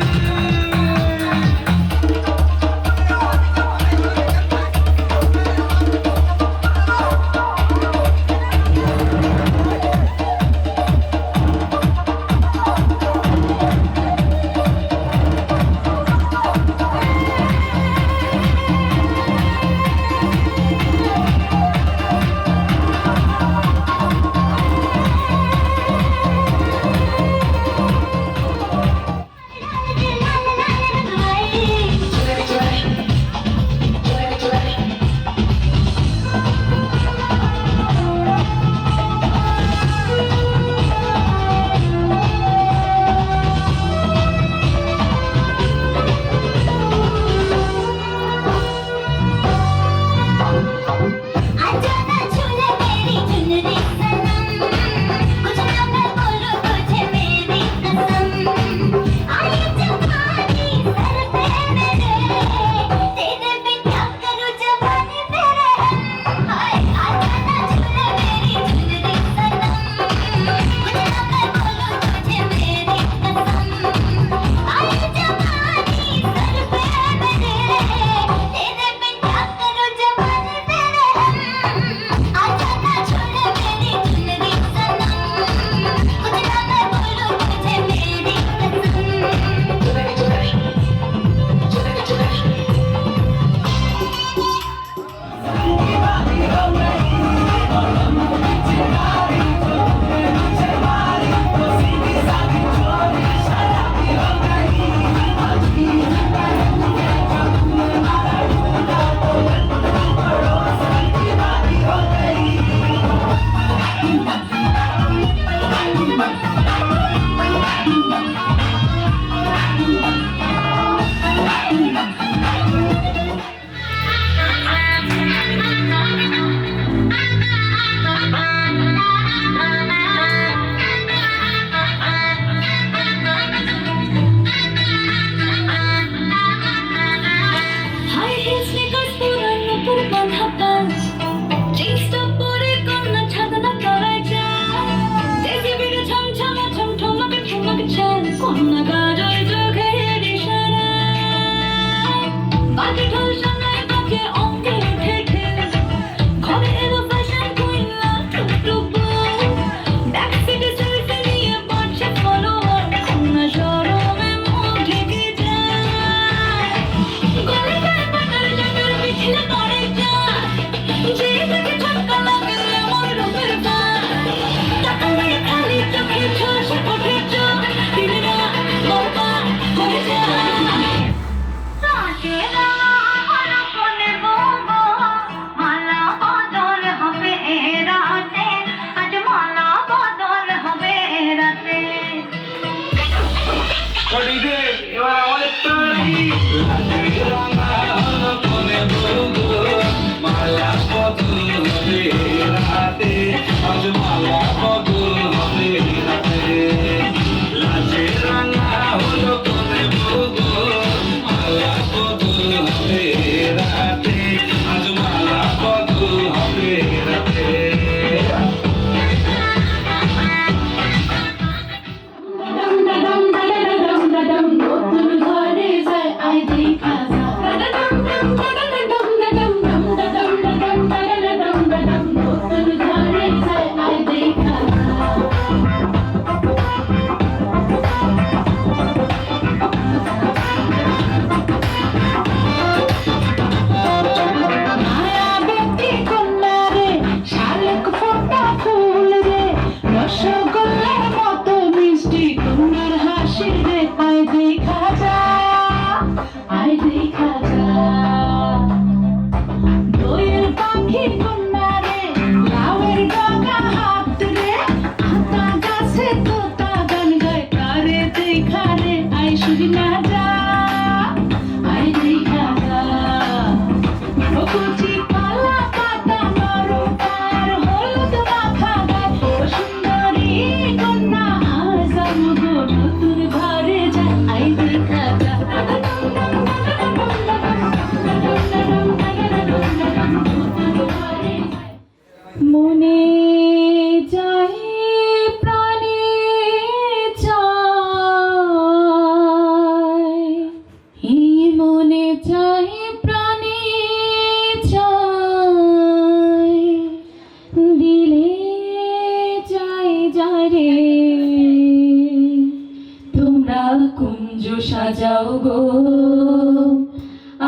সাজাও গো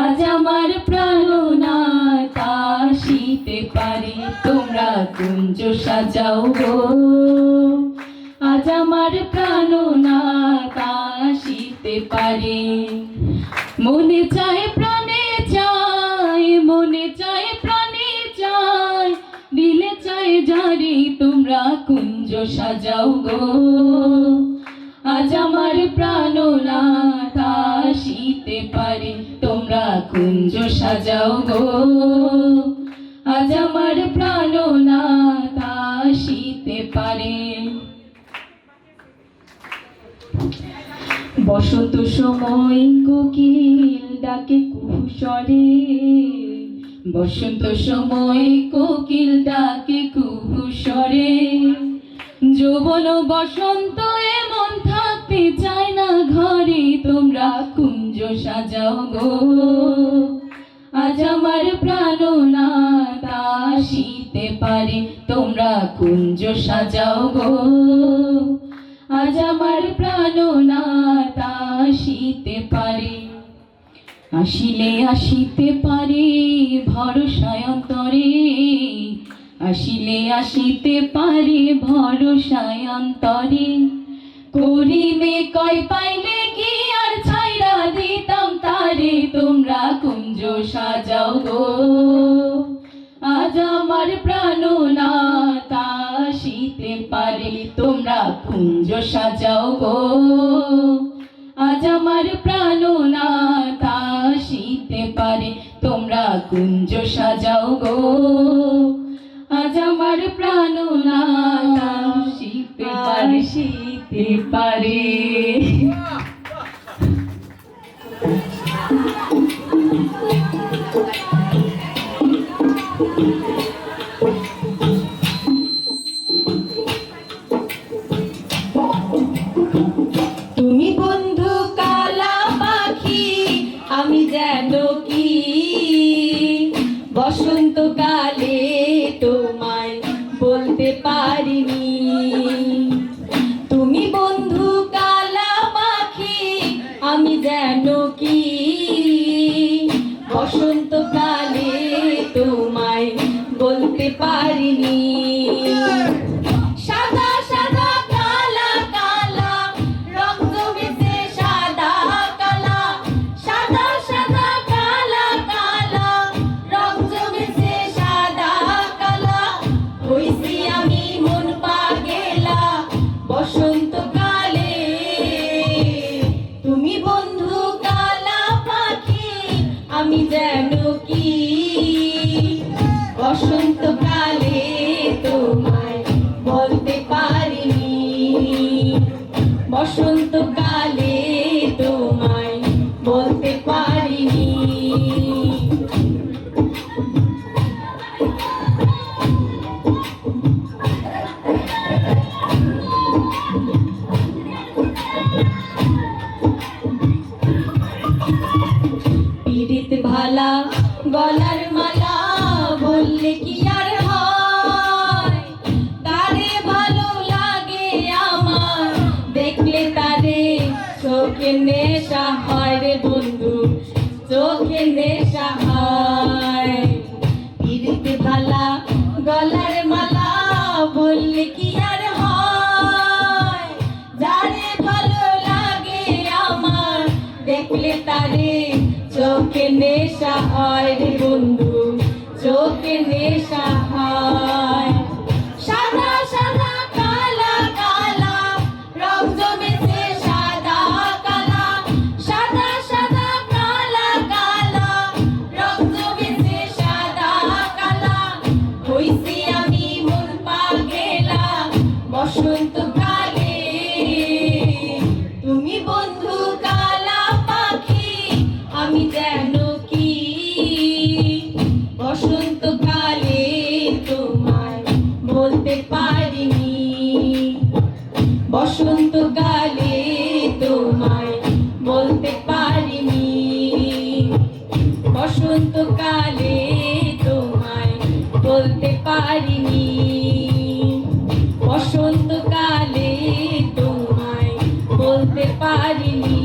আজ আমার প্রাণনাথ আসিতে পারে তোমরা কুঞ্জ সাজাও গো আজ আমার প্রাণনাথ আসিতে পারে মনে চায় প্রাণে চায় মনে চায় প্রাণে চায় দিলে চায় যারে তোমরা কুঞ্জ সাজাও গো আজ আমার প্রাণনাথ আসিতে পারে তোমরা কুঞ্জ সাজাও গো আজ আমার প্রাণনাথ আসিতে পারে বসন্ত সময় কোকিল ডাকে কুহুস্বরে বসন্ত সময় কোকিল ডাকে কুহুস্বরে যৌবন বসন্ত এমন থাকতে চায় না ঘরে তোমরা কুঞ্জ সাজাও গো আজ আমার প্রাণনাথ আসিতে পারে তোমরা কুঞ্জ সাজাও গো আজ আমার প্রাণনাথ আসিতে পারে আসিলে আসিতে পারে ভরসায় অন্তরে আসিলে আসিতে পারে ভরসায় অন্তরে করিবে কয় পাইলে কি আর ছাইরা দিতাম তারে তোমরা কুঞ্জ সাজাও গো আজ আমার প্রাণনাথ আসিতে পারে তোমরা কুঞ্জ সাজাও গো আজ আমার প্রাণনাথ আসিতে পারে তোমরা কুঞ্জ সাজাও গো আজ আমার প্রাণনাথ আসিতে পারে তুমি বন্ধু কালা পাখি আমি যেন কি বসন্তকালে তোমায় বলতে পারিনি তুমি বন্ধু কালা পাখি আমি যেন কি বসন্তকালে তোমায় বলতে পারিনি সাদা সাদা কালা কালা রং জমেছে সাদা কালা সাদা সাদা কালা কালা রং জমেছে সাদা কালা হইছি আমি মন পাগেলা বসন্তকালে তুমি বন্ধু কালা পাখি আমি যেন কি বসন্তকালে তোমায় বলতে পারিনি বসন্তকালে তোমায় বলতে পারিনি পীড়িত ভালা গলার মালা বললে কি আর হয় তারে ভালো লাগে আমার দেখলে তারে চোখে নেশা হয় রে বন্ধু চোখে নেশা হয় পীড়িত ভালা গলার মালা বললে কি আর হয় যারে ভালো লাগে আমার দেখলে তারে চোখে নেশা হয় রে বন্ধু চোখে নেশা হয় সাদা সাদা কালা কালা রং জমেছে সাদা কালা সাদা সাদা কালা কালা রং জমেছে সাদা কালা হইছি আমি মন পাগেলা বসন্তকালে তুমি বন্ধু কালা পাখি আমি যেন কি বসন্তকালে তোমায় বলতে পারিনি বসন্তকালে তোমায় বলতে পারিনি বসন্তকালে তোমায় বলতে পারিনি বসন্তকালে তোমায় বলতে পারিনি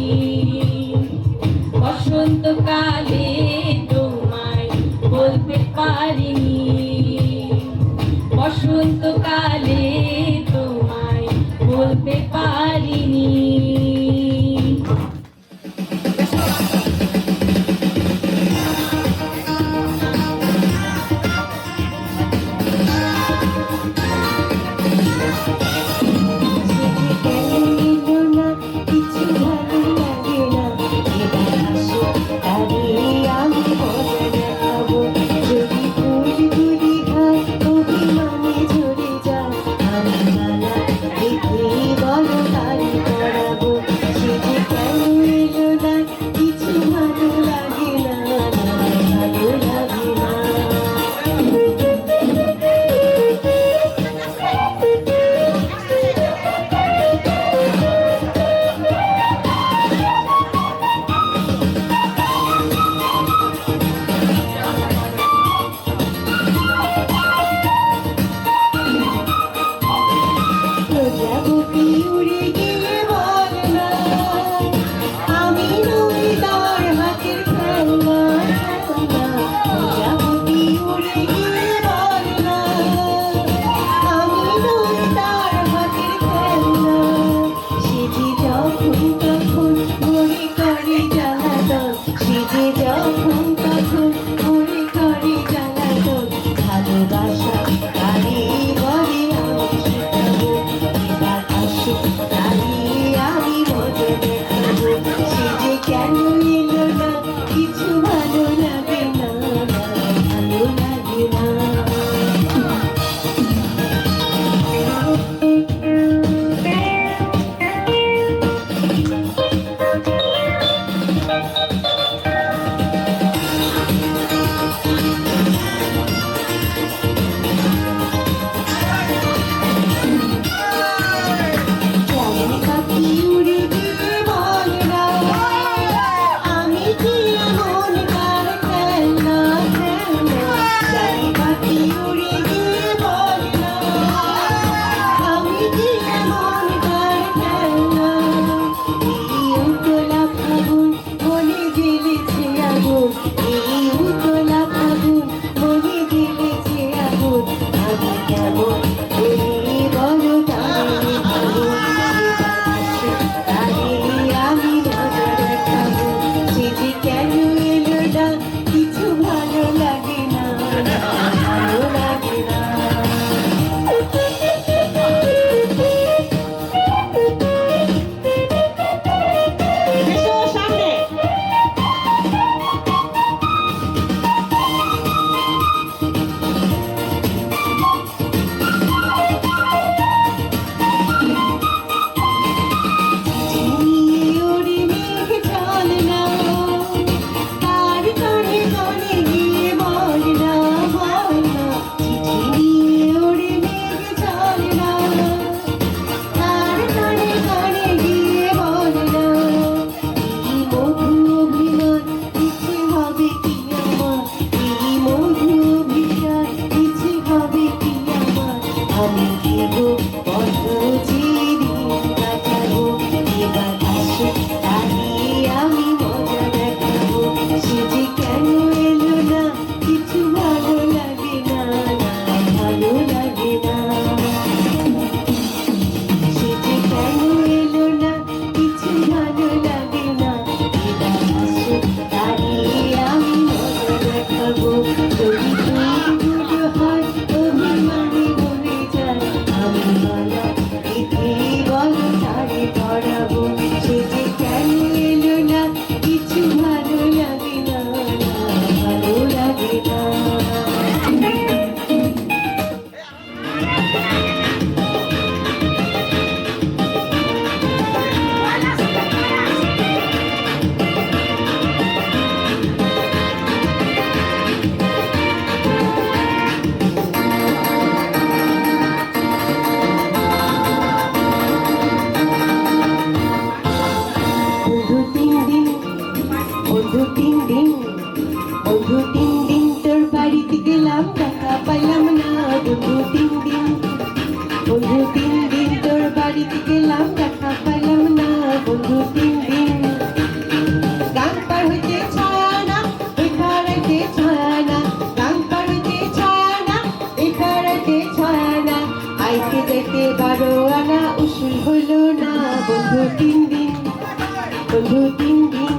বন্ধু 3 দিন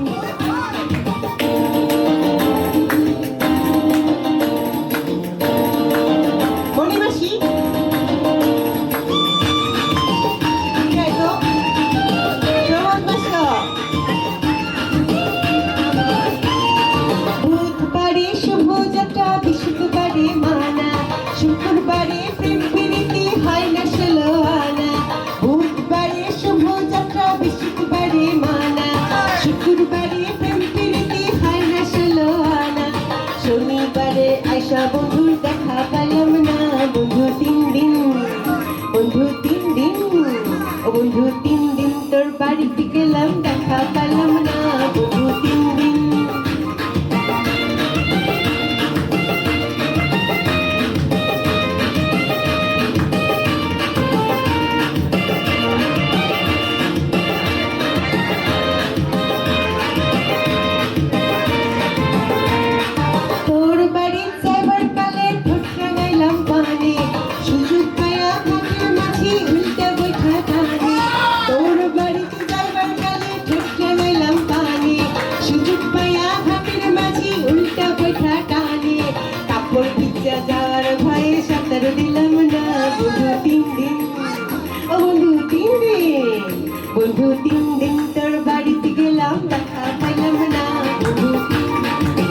মণিমাসি বুধবারে শুভযাত্রা বৃহস্পতিবারে মানা শুক্রবারে প্রেম প্রীতি হয় না 16 আনা বুধবারে শুভযাত্রা বৃহস্পতিবারে মানা শুক্রবারে প্রেম প্রীতি হয় না 16 আনা শনিবারে আয়সা বন্ধুর দেখা পেলাম না বন্ধু 3 দিন বন্ধু 3 দিন ও বন্ধু 3 দিন তোর বাড়িতে গেলাম দেখা পেলাম না বন্ধু 3 দিন তোর বাড়ি যাইবার কালে ঠোঁট রাঙাইলাম পানে সুযোগ পায়া ঘাটের মাঝি উল্টা বৈঠা টানে তোর বাড়িতে যাইবার কালে ঠোঁট রাঙাইলাম পানে সুযোগ পায়া ঘাটের মাঝি উল্টা বৈঠা টানে কাপড় ভিজা যাওয়ার ভয়ে সাঁতার দিলাম না বন্ধু 3 দিন ও বন্ধু 3 দিন বন্ধু 3 দিন তোর বাড়িতে গেলাম দেখা পাইলাম না বন্ধু 3 দিন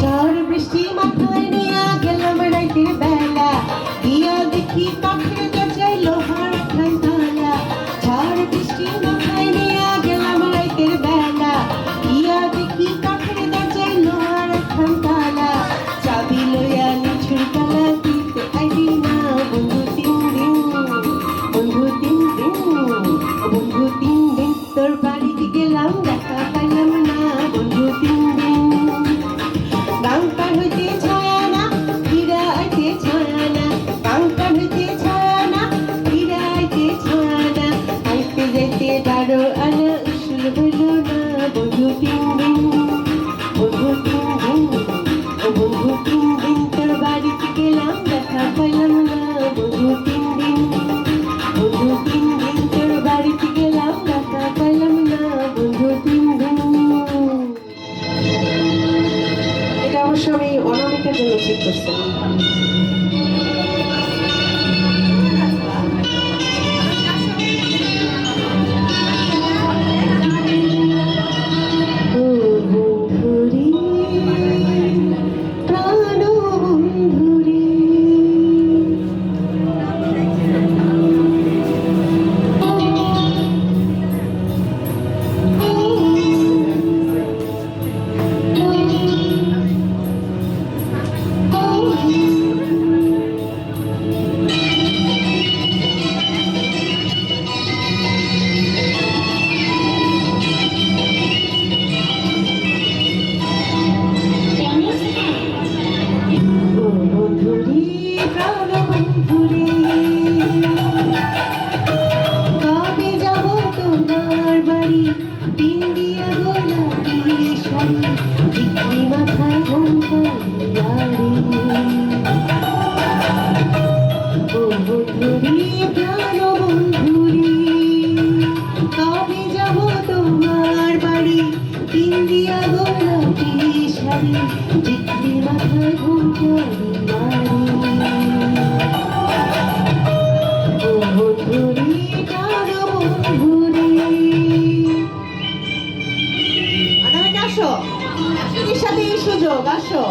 ঝড় বৃষ্টি মাথায় নিয়ে গেলাম রাইতের বেলা গিয়া দেখি কাঠের দরজায় লোহার খান তালা ঝড় বৃষ্টি মাথায় নিয়ে গেলাম রাইতের বেলা গিয়া দেখি কাঠের দরজায় লোহার খান তালা চাবি লইয়া নিছুর কালা দিতে আইবি না বন্ধু 3 দিন বন্ধু 3 দিন বন্ধু 3 দিন তোর বাড়িতে গেলাম দেখা পাইলাম না বন্ধু 3 দিন কাঙ্কার হইতে ছায়ানা ফিরা আইতে ছায়ানা কাঙ্কার হইতে ছায়ানা ফিরা আইতে ছায়ানা আইতে যাইতে 12 আনা উসুল হইল না বন্ধু 3 দিন বন্ধু 3 দিন ও বন্ধু 3 দিন তোর বাড়িতে গেলাম দেখা পাইলাম না বন্ধু 3 দিন বন্ধু 3 দিন তোর বাড়িতে গেলাম দেখা পাইলাম না বন্ধু 3 দিন এটা অবশ্য আমি অনামিকার জন্য ঠিক করছিলাম ও বন্ধুরি প্রাণ বন্ধুরি ও বন্ধুরি প্রাণ বন্ধুরি কবে যাব তোমার বাড়ি দিন দিয়া গোলাপি শাড়ি বিক্রি মাথায় ঘুমকারি ও বন্ধুরি প্রাণ বন্ধুরি কবে যাব তোমার বাড়ি দিন দিয়া গোলাপি শাড়ি বিক্রি মাথায় ঘুমকারি ও বন্ধুরি প্রাণ বন্ধুরি অনামিকা আসো এর সাথে এই সুযোগ আসো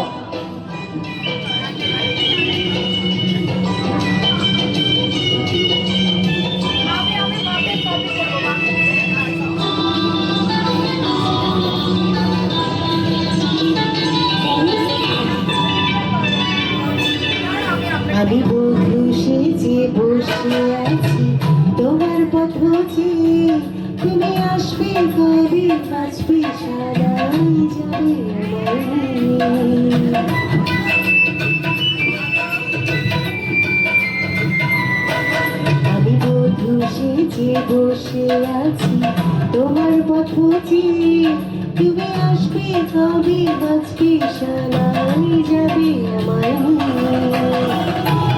আমি বন্ধু সেজে বসে আছি তোমার পথ চেয়ে তুমি আসবে কবি বাঁচবে সারাই যাবে আমি বন্ধু সেজে বসে আছি তোমার পথ চিনি তুমি আসবে কবে বাঁচবে সালাই যাবে আমায়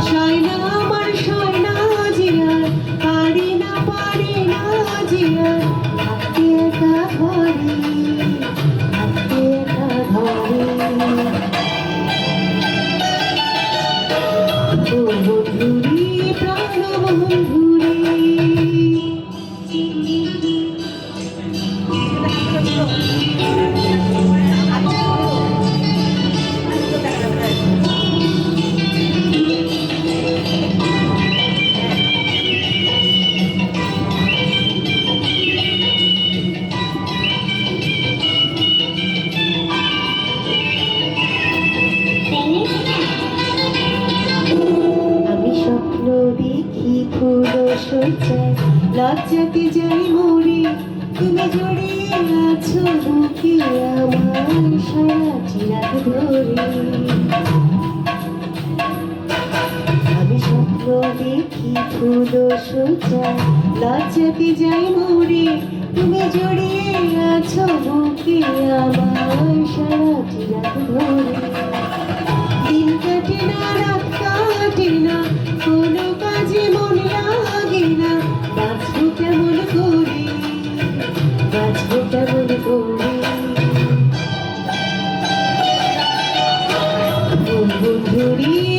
সয়না আমার সয়না জিয়ার পারি না জিয়ার থাকতে একা ঘরে থাকতে একা ঘরে ও বন্ধুরি প্রাণ বন্ধুরি আমি স্বপ্ন দেখি ফুল সজ্জায় লজ্জাতে যাই মরে তুমি জড়িয়ে আছো বুকে আমার সারাটি রাত ধরে আমি স্বপ্ন দেখি ফুল সজ্জায় লজ্জাতে যাই মরে তুমি জড়িয়ে আছো বুকে আমার সারাটি রাত ধরে দিন কাটে না রাত কাটে না কোনো কাজে মন লাগে না বাঁচবো কেমন করে বাঁচবো কেমন করে ও বন্ধুরি